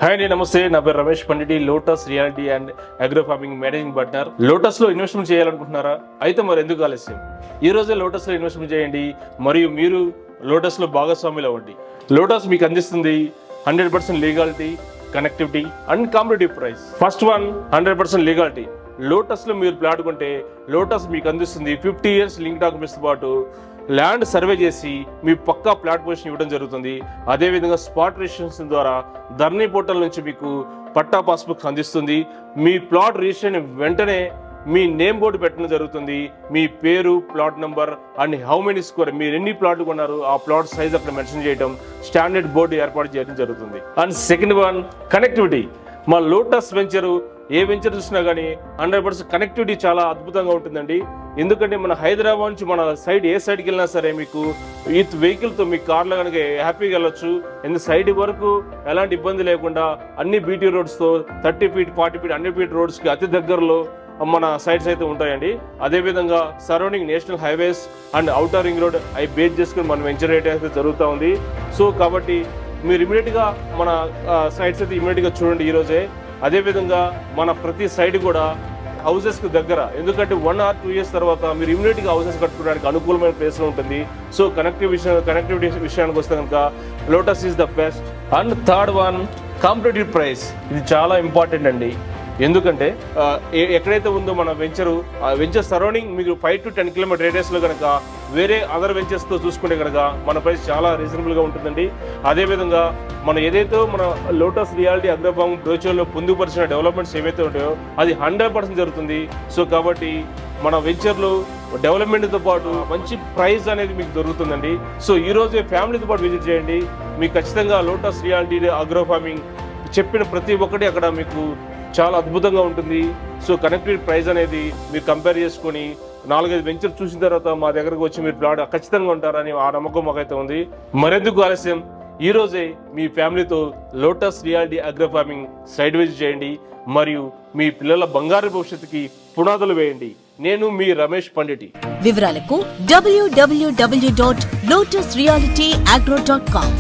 Hi అండి, నమస్తే. నా పేరు Ramesh Panditi, Lotus Reality and agro farming managing partner. Lotus లో ఇన్వెస్ట్మెంట్ చేయాలనుకుంటున్నారా? అయితే మరి ఎందుకు ఆలస్యం? ఈ రోజే లోటస్ లో ఇన్వెస్ట్మెంట్ చేయండి మరియు మీరు లోటస్ లో భాగస్వాములు అవ్వండి. లోటస్ మీకు అందిస్తుంది 100% legality, connectivity and competitive price. First one 100% legality. Lotus లో మీరు ప్లాట్ కొంటే లోటస్ మీకు అందిస్తుంది 50 years లింక్ డాక్యుమెంట్స్ తో పాటు ల్యాండ్ సర్వే చేసి మీ పక్కా ప్లాట్ పొజిషన్ ఇవ్వడం జరుగుతుంది. అదేవిధంగా స్పాట్ రిజిస్ట్రేషన్ ద్వారా ధరణి పోర్టల్ నుంచి మీకు పట్టా పాస్బుక్ అందిస్తుంది. మీ ప్లాట్ రిజిస్ట్రేషన్ వెంటనే మీ నేమ్ బోర్డు పెట్టడం జరుగుతుంది. మీ పేరు, plot number and how many square, మీరు ఎన్ని ప్లాట్లు కొన్నారు ఆ ప్లాట్ సైజ్ అక్కడ మెన్షన్ చేయడం, స్టాండర్డ్ బోర్డు ఏర్పాటు చేయడం జరుగుతుంది. And second one connectivity. మా లోటస్ వెంచరు ఏ వెంచర్ చూసినా కానీ 100% కనెక్టివిటీ చాలా అద్భుతంగా ఉంటుందండి. ఎందుకంటే మన హైదరాబాద్ నుంచి మన సైడ్ ఏ సైడ్కి వెళ్ళినా సరే మీకు ఈ వెహికల్తో మీ కార్లో కనుక హ్యాపీగా వెళ్ళొచ్చు. ఎందుకు సైడ్ వరకు ఎలాంటి ఇబ్బంది లేకుండా అన్ని బీటీ రోడ్స్తో 30 feet 40 feet అన్ని ఫీట్ రోడ్స్కి అతి దగ్గరలో మన సైట్స్ అయితే ఉంటాయండి. అదేవిధంగా surrounding national highways and outer ring road అవి బేస్ చేసుకుని మన వెంచర్ రేట్ అయితే జరుగుతూ ఉంది. సో కాబట్టి మీరు ఇమీడియట్గా మన సైట్స్ అయితే ఇమీడియట్గా చూడండి ఈరోజే. అదేవిధంగా మన ప్రతి సైడ్ కూడా హౌసెస్కి దగ్గర, ఎందుకంటే 1 or 2 years తర్వాత మీరు ఇమీడియట్గా హౌసెస్ కట్టుకోవడానికి అనుకూలమైన ప్లేస్లో ఉంటుంది. సో కనెక్టివిటీ విషయానికి వస్తే కనుక lotus is the best. And third one competitive price. ఇది చాలా ఇంపార్టెంట్ అండి. ఎందుకంటే ఎక్కడైతే ఉందో మన వెంచర్ సరౌండింగ్ మీకు 5 to 10 kilometer రేడియస్లో కనుక వేరే అదర్ వెంచర్స్తో చూసుకుంటే కనుక మన ప్రైస్ చాలా రీజనబుల్గా ఉంటుందండి. అదేవిధంగా మన ఏదైతే మన లోటస్ రియాలిటీ అగ్రో ఫార్మింగ్ బ్రోచర్లో పొందుపరిచిన డెవలప్మెంట్స్ ఏవైతే ఉంటాయో అది 100% జరుగుతుంది. సో కాబట్టి మన వెంచర్లో డెవలప్మెంట్తో పాటు మంచి ప్రైస్ అనేది మీకు దొరుకుతుందండి. సో ఈ రోజే ఫ్యామిలీతో పాటు విజిట్ చేయండి. మీకు ఖచ్చితంగా లోటస్ రియాలిటీ అగ్రో ఫార్మింగ్ చెప్పిన ప్రతి ఒక్కటి అక్కడ మీకు చాలా అద్భుతంగా ఉంటుంది. సో కనెక్టివ్ ప్రైస్ అనేది మీరు కంపేర్ చేసుకొని 4-5 వెంచర్ చూసిన తర్వాత మా దగ్గరకు వచ్చి మీరు ప్లాట్ ఖచ్చితంగా ఉంటారని ఆ నమ్మకం మాకైతే ఉంది. మరెందుకు ఆలస్యం, ఈ రోజే మీ ఫ్యామిలీతో lotus reality agro farming side visit చేయండి మరియు మీ పిల్లల బంగారు భవిష్యత్తుకి పునాదులు వేయండి. నేను మీ రమేష్ పండిటి. వివరాలకు www.lotusrealityagro.com